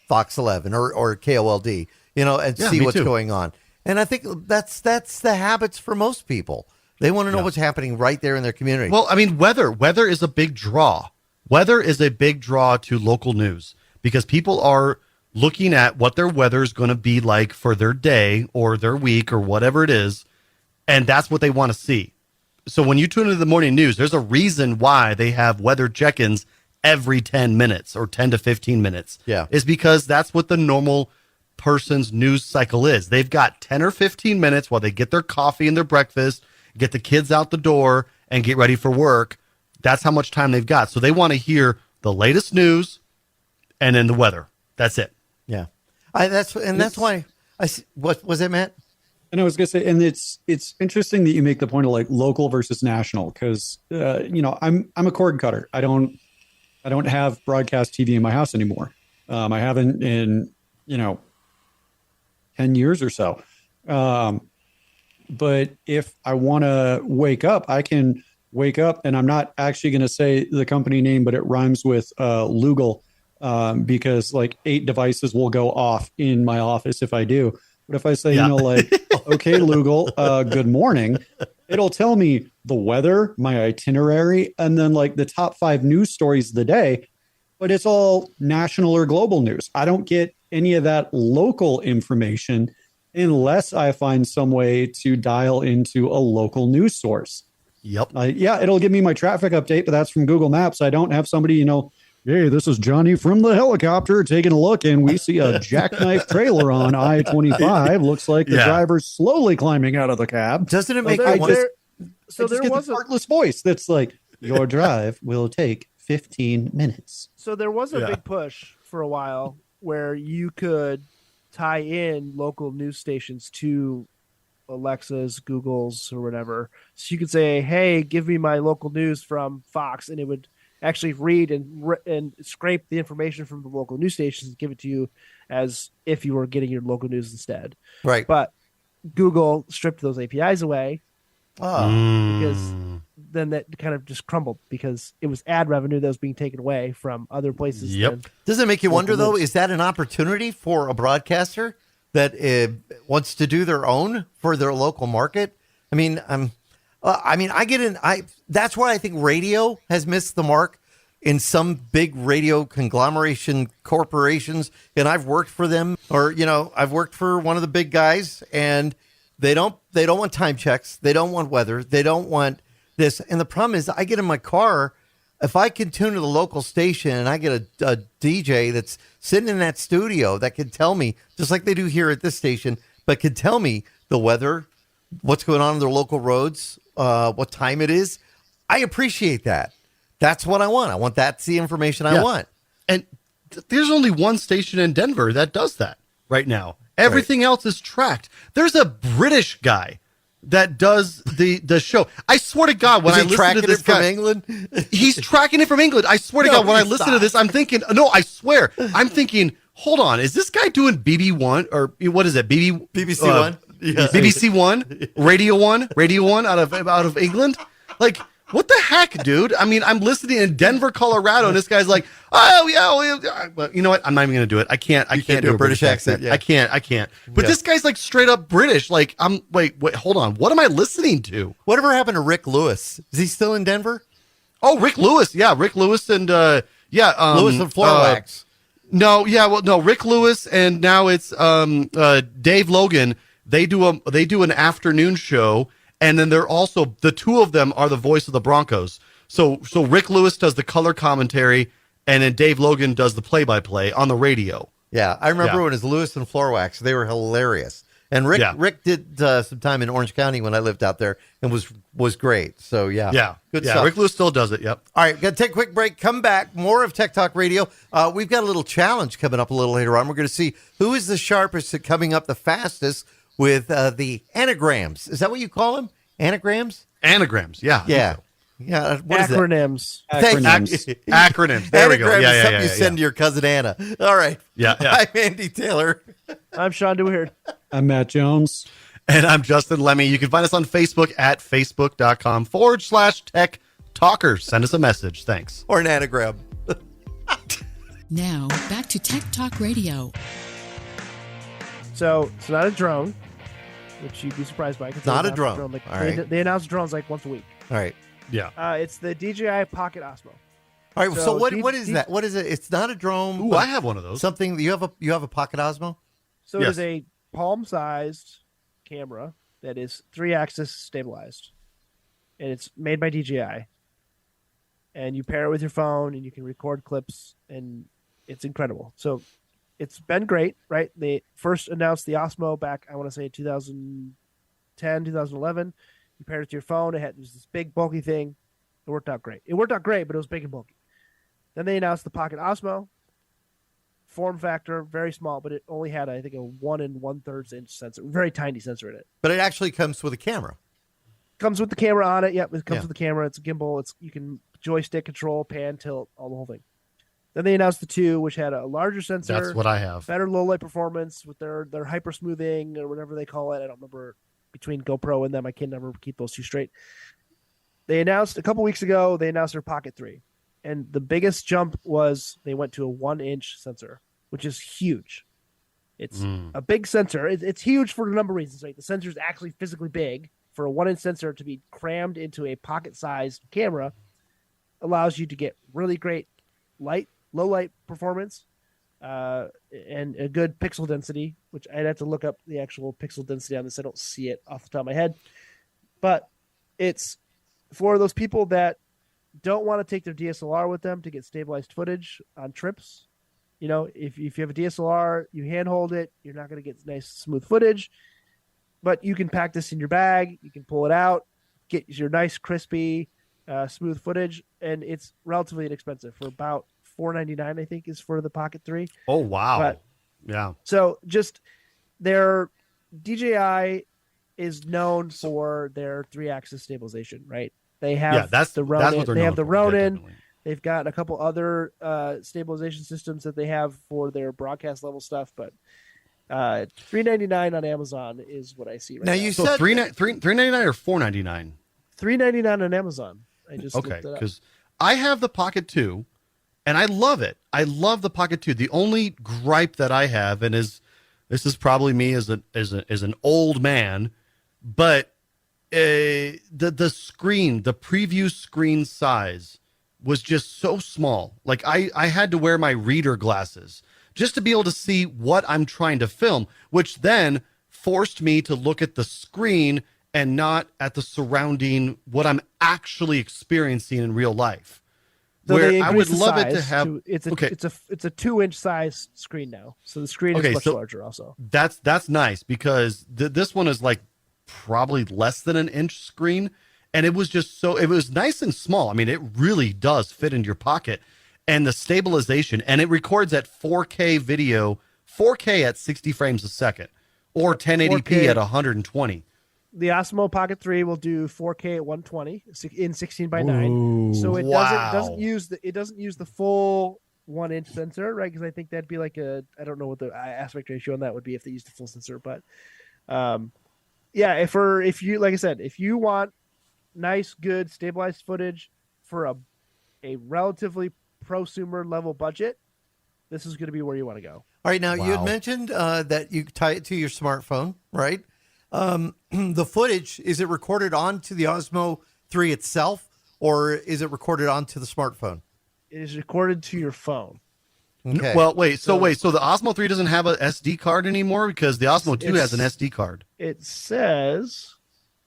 Fox 11 or KOLD, and see what's going on. And I think that's the habits for most people. They want to know what's happening right there in their community. Well, I mean, weather is a big draw. Weather is a big draw to local news because people are looking at what their weather is going to be like for their day or their week or whatever it is, and that's what they want to see. So when you tune into the morning news, there's a reason why they have weather check-ins every 10 minutes or 10 to 15 minutes. Yeah. It's because that's what the normal person's news cycle is. They've got 10 or 15 minutes while they get their coffee and their breakfast, get the kids out the door, and get ready for work. That's how much time they've got. So they want to hear the latest news and then the weather. That's it. Yeah. That's why what was it, Matt? And I was going to say, and it's interesting that you make the point of like local versus national, because I'm a cord cutter. I don't have broadcast TV in my house anymore. I haven't in 10 years or so. But if I want to wake up, I can wake up, and I'm not actually going to say the company name, but it rhymes with Lugal, because like 8 devices will go off in my office if I do. But if I say, okay, Lugal, good morning, it'll tell me the weather, my itinerary, and then like the top 5 news stories of the day. But it's all national or global news. I don't get any of that local information unless I find some way to dial into a local news source. Yep. It'll give me my traffic update, but that's from Google Maps. I don't have somebody, hey, this is Johnny from the helicopter taking a look, and we see a jackknife trailer on I-25. Looks like the driver's slowly climbing out of the cab. Doesn't it make there was a heartless voice that's like, your drive will take 15 minutes. So there was a big push for a while where you could tie in local news stations to Alexa's, Google's, or whatever. So you could say, hey, give me my local news from Fox, and it would actually read and scrape the information from the local news stations and give it to you as if you were getting your local news instead. Right. But Google stripped those APIs away because then that kind of just crumbled because it was ad revenue that was being taken away from other places. Yep. Does it make you wonder, though, is that an opportunity for a broadcaster that wants to do their own for their local market? I mean, I get in. That's why I think radio has missed the mark in some big radio conglomeration corporations, and I've worked for them, or I've worked for one of the big guys, and they don't want time checks, they don't want weather, they don't want this, and the problem is, I get in my car. If I can tune to the local station and I get a DJ that's sitting in that studio that can tell me, just like they do here at this station, but can tell me the weather, what's going on their local roads, what time it is, I appreciate that. That's what I want. I want that's the information I want. And there's only one station in Denver that does that right now. Everything else is tracked. There's a British guy that does the show. I swear to God, when I listen to this guy from England, he's tracking it from England. I swear to God, when I listen to this, I'm thinking, I'm thinking, hold on, is this guy doing BB1 or what is it? BBC One, BBC One, Radio One out of England, like. What the heck, dude? I mean, I'm listening in Denver, Colorado, and this guy's like, oh, yeah. Well, you know what? I'm not even going to do it. I can't do a British accent. Yeah. I can't. But this guy's like straight up British. Like, wait, hold on. What am I listening to? Whatever happened to Rick Lewis? Is he still in Denver? Oh, Rick Lewis. Yeah, Rick Lewis and, Lewis and Floorwax. No, Rick Lewis, and now it's Dave Logan. They do an afternoon show. And then they're also, the two of them are the voice of the Broncos. So Rick Lewis does the color commentary, and then Dave Logan does the play-by-play on the radio. Yeah, I remember when it was Lewis and Floorwax. They were hilarious. And Rick did some time in Orange County when I lived out there and was great. So, good stuff. Rick Lewis still does it, yep. All right, got to take a quick break. Come back. More of Tech Talk Radio. We've got a little challenge coming up a little later on. We're going to see who is the sharpest at coming up the fastest with the anagrams. Is that what you call them? Anagrams? Anagrams, yeah. Yeah. Yeah. What acronyms. Acronyms. There we go. Anagram is something you send to your cousin Anna. All right. Yeah. I'm Andy Taylor. I'm Shawn DeWeird. I'm Matt Jones. And I'm Justin Lemmy. You can find us on Facebook at facebook.com/Tech Talkers. Send us a message. Thanks. Or an anagram. Now, back to Tech Talk Radio. So it's not a drone, which you'd be surprised by. 'Cause Not they a announce drone. Like, All right. they announce drones like once a week. All right. Yeah. It's the DJI Pocket Osmo. All right. So, So what is that? What is it? It's not a drone. Ooh, but I have one of those. Something you have a Pocket Osmo? So Yes. it is a palm-sized camera that is 3-axis stabilized, and it's made by DJI. And you pair it with your phone, and you can record clips, and it's incredible. So it's been great, right? They first announced the Osmo back, I want to say 2010, 2011. You paired it to your phone. It was this big, bulky thing. It worked out great. It worked out great, but it was big and bulky. Then they announced the Pocket Osmo. Form factor, very small, but it only had, I think, a 1 1/3 inch sensor, very tiny sensor in it. But it actually comes with a camera. Comes with the camera on it. Yep, it comes Yeah. with the camera. It's a gimbal. You can joystick control, pan, tilt, all the whole thing. Then they announced the 2, which had a larger sensor. That's what I have. Better low light performance with their hyper smoothing or whatever they call it. I don't remember between GoPro and them. I can never keep those two straight. They announced a couple weeks ago. They announced their Pocket 3, and the biggest jump was they went to a 1-inch sensor, which is huge. It's a big sensor. It's huge for a number of reasons. Right, the sensor is actually physically big. For a 1-inch sensor to be crammed into a pocket-sized camera allows you to get really great low light performance, and a good pixel density, which I'd have to look up the actual pixel density on this. I don't see it off the top of my head. But it's for those people that don't want to take their DSLR with them to get stabilized footage on trips. You know, if you have a DSLR, you handhold it, you're not going to get nice, smooth footage. But you can pack this in your bag. You can pull it out, get your nice, crispy, smooth footage, and it's relatively inexpensive for about $499, I think, is for the Pocket 3. Oh, wow. But- yeah. So just their DJI is known for their 3-axis stabilization, right? They have that's the Ronin. what they're They have known the for. Yeah, Ronin. definitely. They've got a couple other stabilization systems that they have for their broadcast level stuff, but $399 on Amazon is what I see right now. Now you So said $399 or $499? $399 on Amazon. I just Okay, looked it up. because I have the Pocket 2, and I love it. I love the Pocket 2. The only gripe that I have, and this is probably me as an old man, but the screen, the preview screen size was just so small. Like I had to wear my reader glasses just to be able to see what I'm trying to film, which then forced me to look at the screen and not at the surrounding, what I'm actually experiencing in real life. So Where they I would increased the love it to size have. it's a okay. it's a 2-inch size screen now. So the screen Okay, is much so- larger also. That's nice because this one is like probably less than an inch screen, and it was nice and small. I mean, it really does fit in your pocket, and the stabilization, and it records at 4K video, 4K at 60 frames a second, or 1080p 4K. at 120. The Osmo Pocket 3 will do 4K at 120 in 16:9. So it Wow. doesn't use the full 1-inch sensor, right? Because I think that'd be like I don't know what the aspect ratio on that would be if they used the full sensor, but yeah, if you like I said, if you want nice, good, stabilized footage for a relatively prosumer level budget, this is going to be where you want to go. All right, now you had Wow. mentioned that you tie it to your smartphone, right? The footage, is it recorded onto the Osmo 3 itself, or is it recorded onto the smartphone? It is recorded to your phone. Okay. Well, so the Osmo 3 doesn't have a SD card anymore because the Osmo 2 has an SD card. It says,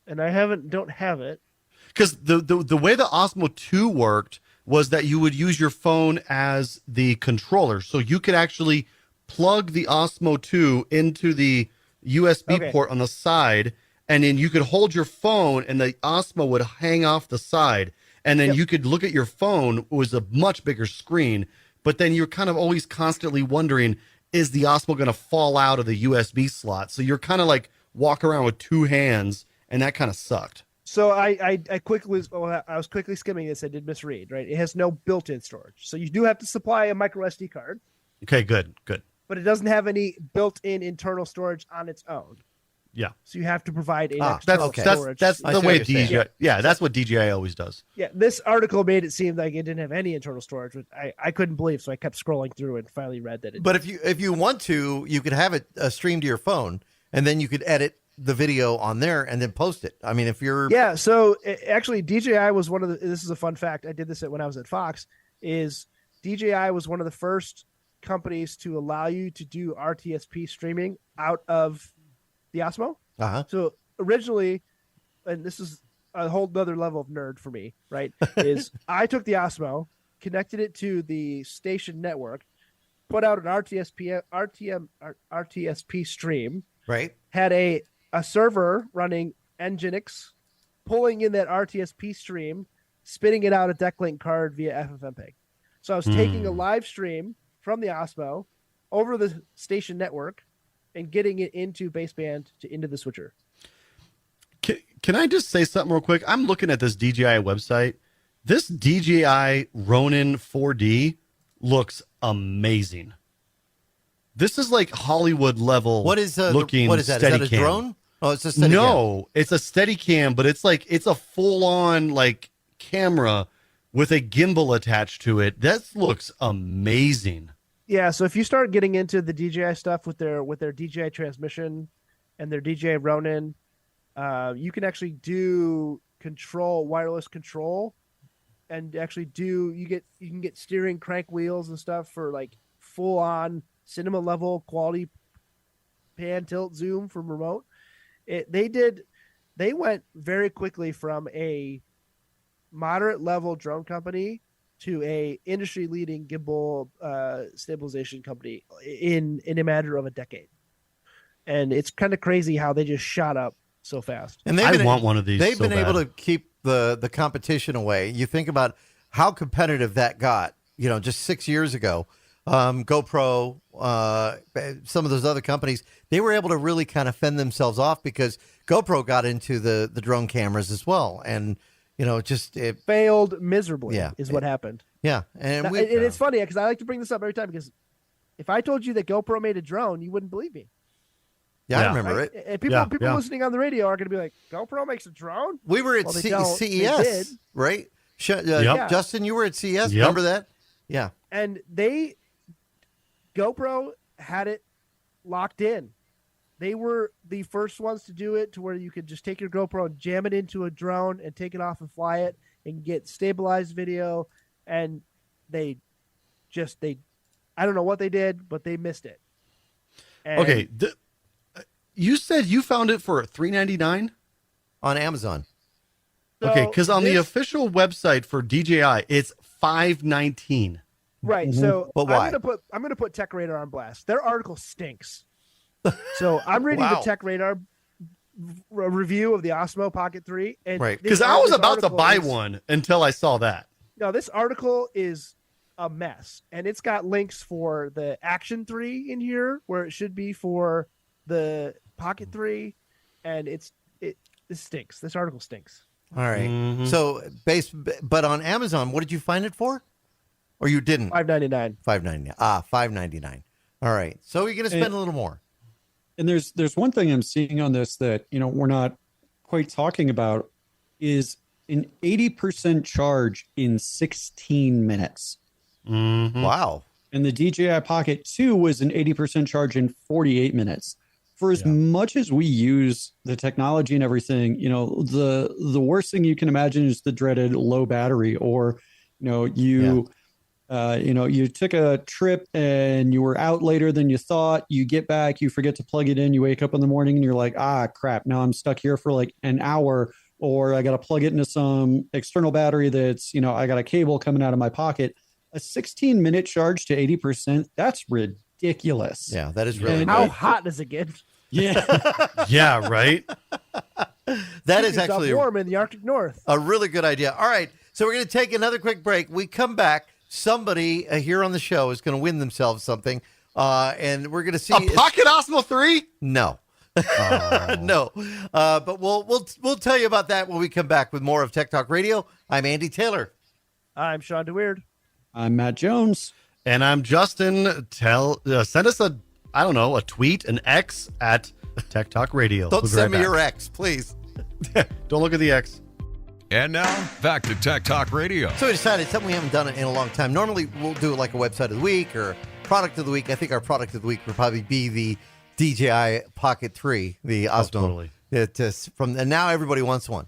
and I don't have it. Because the way the Osmo 2 worked was that you would use your phone as the controller. So you could actually plug the Osmo 2 into the USB Okay. port on the side, and then you could hold your phone and the Osmo would hang off the side. And then you could look at your phone. It was a much bigger screen, but then you're kind of always constantly wondering, is the Osmo going to fall out of the USB slot? So you're kind of like walk around with two hands, and that kind of sucked. So I was quickly skimming this. I did misread, right? It has no built-in storage. So you do have to supply a micro SD card, Okay, good. but it doesn't have any built-in internal storage on its own. Yeah. So you have to provide an That's external okay. storage. that's I the see way what you're saying. DJI. Yeah, that's what DJI always does. Yeah, this article made it seem like it didn't have any internal storage, which I couldn't believe. So I kept scrolling through and finally read that it. But if you want to, you could have it stream to your phone, and then you could edit the video on there and then post it. I mean, if you're Yeah, so actually, DJI was one of the. This is a fun fact. I did this when I was at Fox. Is DJI was one of the first companies to allow you to do RTSP streaming out of the Osmo. So originally, and this is a whole other level of nerd for me, right? Is I took the Osmo, connected it to the station network, put out an RTSP stream, right. had a server running Nginx, pulling in that RTSP stream, spitting it out a decklink card via FFmpeg. So I was taking a live stream from the Osmo over the station network and getting it into baseband into the switcher. Can I just say something real quick? I'm looking at this DJI website. This DJI Ronin 4D looks amazing. This is like Hollywood level. What is looking? what is that? Is that a Steadicam. drone? Oh, it's a Steadicam. No, it's a Steadicam, but it's a full on like camera with a gimbal attached to it. That looks amazing. Yeah, so if you start getting into the DJI stuff with their DJI transmission and their DJI Ronin, you can actually do wireless control, and actually you can get steering crank wheels and stuff for like full on cinema level quality pan, tilt, zoom from remote. They went very quickly from a moderate level drone company to a industry leading gimbal stabilization company in a matter of a decade. And it's kind of crazy how they just shot up so fast. And I want one of these. They've so been able bad. to keep the competition away. You think about how competitive that got, just 6 years ago. GoPro, some of those other companies, they were able to really kind of fend themselves off because GoPro got into the drone cameras as well. And, it failed miserably Yeah. is what happened. Yeah. And it's funny because I like to bring this up every time because if I told you that GoPro made a drone, you wouldn't believe me. I Yeah. remember Right? it. And people listening on the radio are going to be like, GoPro makes a drone? We were at Well, they don't. They did. CES, right? Justin, you were at CES. Yep. Remember that? Yeah. And GoPro had it locked in. They were the first ones to do it to where you could just take your GoPro and jam it into a drone and take it off and fly it and get stabilized video. And I don't know what they did, but they missed it. And Okay, you said you found it for $3.99 On Amazon. so okay, because on the this- official website for DJI, it's $5.19. right. So But why? I'm gonna put Tech Radar on blast. Their article stinks. So I'm reading Wow. the Tech Radar review of the Osmo Pocket 3, and Right. Because I was this about to article buy is- one until I saw that. No, this article is a mess, and it's got links for the Action 3 in here where it should be for the Pocket 3, and this stinks. This article stinks. All right. Mhm. So but on Amazon, what did you find it for? Or you didn't? $5.99. $5.99. All right. So you're going to spend a little more. And there's one thing I'm seeing on this that we're not quite talking about is an 80% charge in 16 minutes. Mhm. Wow. And the DJI Pocket 2 was an 80% charge in 48 minutes. For as much as we use the technology and everything, the worst thing you can imagine is the dreaded low battery, or you took a trip and you were out later than you thought. You get back, you forget to plug it in. You wake up in the morning and you're like, crap, now I'm stuck here for like an hour, or I got to plug it into some external battery that's, I got a cable coming out of my pocket. A 16-minute charge to 80%, that's ridiculous. Yeah, that is really And How good. hot does it get? Yeah. Yeah, right? That Keep is yourself actually warm in the Arctic North. a really good idea. All right. So we're going to take another quick break. We come back. Somebody here on the show is going to win themselves something. And we're going to see. A Pocket Osmo 3? No. No. But we'll tell you about that when we come back with more of Tech Talk Radio. I'm Andy Taylor. I'm Shawn DeWeird. I'm Matt Jones. And I'm Justin. Send us a tweet, an X at Tech Talk Radio. Don't We'll be send right me back. your ex, please. Don't look at the X. And now, back to Tech Talk Radio. So we decided something we haven't done in a long time. Normally, we'll do like a website of the week or product of the week. I think our product of the week would probably be the DJI Pocket 3, the Osmo. Totally. And now everybody wants one.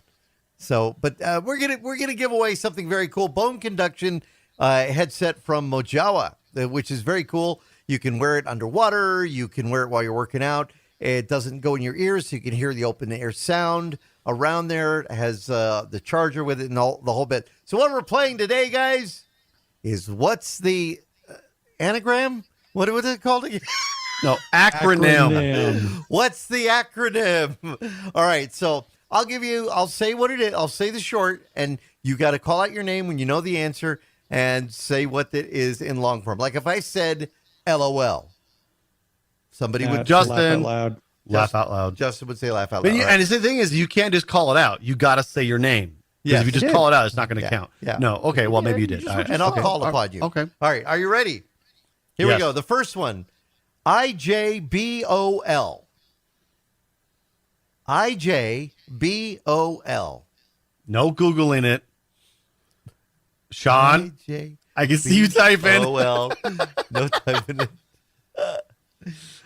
So, but we're gonna give away something very cool: bone conduction headset from Mojawa, which is very cool. You can wear it underwater. You can wear it while you're working out. It doesn't go in your ears, so you can hear the open air sound around there. It has the charger with it and all the whole bit. So what we're playing today, guys, is what's the anagram? What was it called again? No, acronym. What's the acronym? All right, so I'll say what it is. I'll say the short, and you got to call out your name when you know the answer and say what it is in long form. Like if I said LOL, somebody would Justin laugh out loud. Justin would say laugh out But loud. and the thing is, you can't just call it out. You got to say your name. Yes. If you just call it out, it's not going to count. Yeah. No. Okay. Well, maybe you did. just- All right. And I'll Okay. call upon you. Okay. All right, are you ready? Here we Yes. go. The first one, IJBOL. IJBOL. No Googling it. Shawn, I can see you typing. Oh, no typing it.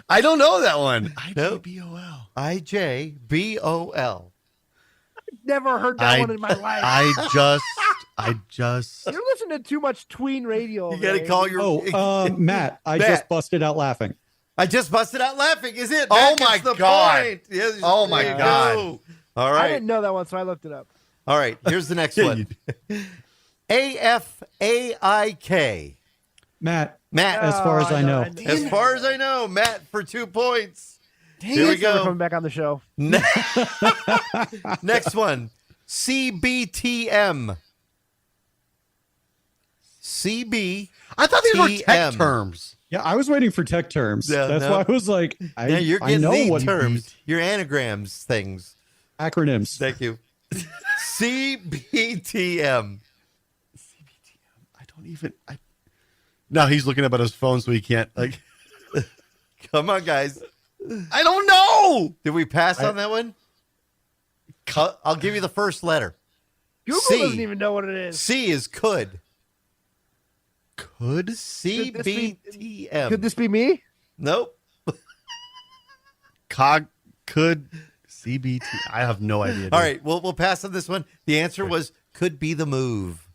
I don't know that one. Nope. IJBOL. IJBOL. Never heard that one in my life. I just. You're listening to too much tween radio. You got to man. call your. Matt, I Matt. just busted out laughing. I just busted out laughing. Is it? Oh That my gets the God. point. Yes, Oh my there you God. go. All I right. didn't know that one, so I looked it up. All right. Here's the next one. AFAIK. Matt, Matt. as far as I know. As far as I know, Matt for 2 points. Here we Thanks for go. coming back on the show. Next one. CBTM. CB. I thought these were TM. tech terms. Yeah, I was waiting for tech terms. Yeah, That's no. why I was like, Yeah, you're I getting know the what terms. Your anagrams things. acronyms. Thank you. CBTM. I don't even. No, he's looking up at his phone, so he can't. Like, Come on, guys. I don't know. Did we pass on that one? I'll give you the first letter. Google C. doesn't even know what it is. C is could. Could CBTM. Could this be me? Nope. could CBT? I have no idea. Dude. All right, we'll pass on this one. The answer was could be the move.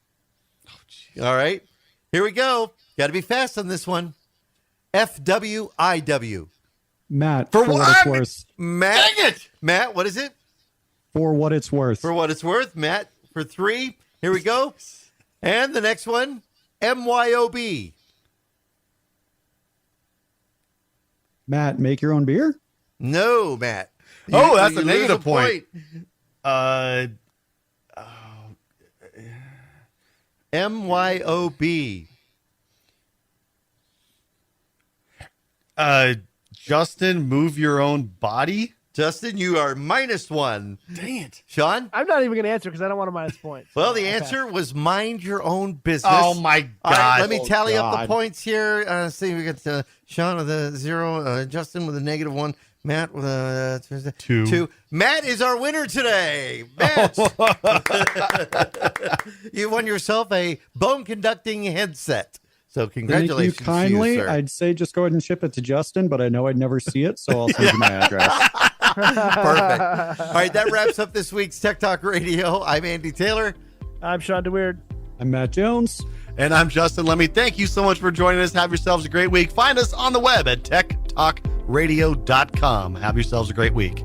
All right, here we go. Got to be fast on this one. FWIW. Matt, For what what? it's worth. Matt. Dang it! Matt, what is it? For what it's worth. For what it's worth. Matt for 3. Here we go. And the next one, MYOB. Matt, make your own beer? No, Matt. Oh, that's a lose negative point. MYOB. Justin, move your own body. Justin, you are -1. Dang it! Shawn? I'm not even going to answer because I don't want to minus points. Well, the Okay. answer was mind your own business. Oh my God! All right, let me tally up the God. points here. See, we got Shawn with a 0, Justin with a -1, Matt with a 2. Matt is our winner today. Matt, you won yourself a bone conducting headset. So Thank congratulations you kindly. to you, sir. I'd say just go ahead and ship it to Justin, but I know I'd never see it, so I'll send you my address. Perfect. All right, that wraps up this week's Tech Talk Radio. I'm Andy Taylor. I'm Shawn DeWeird. I'm Matt Jones. And I'm Justin Lemmy. Thank you so much for joining us. Have yourselves a great week. Find us on the web at techtalkradio.com. Have yourselves a great week.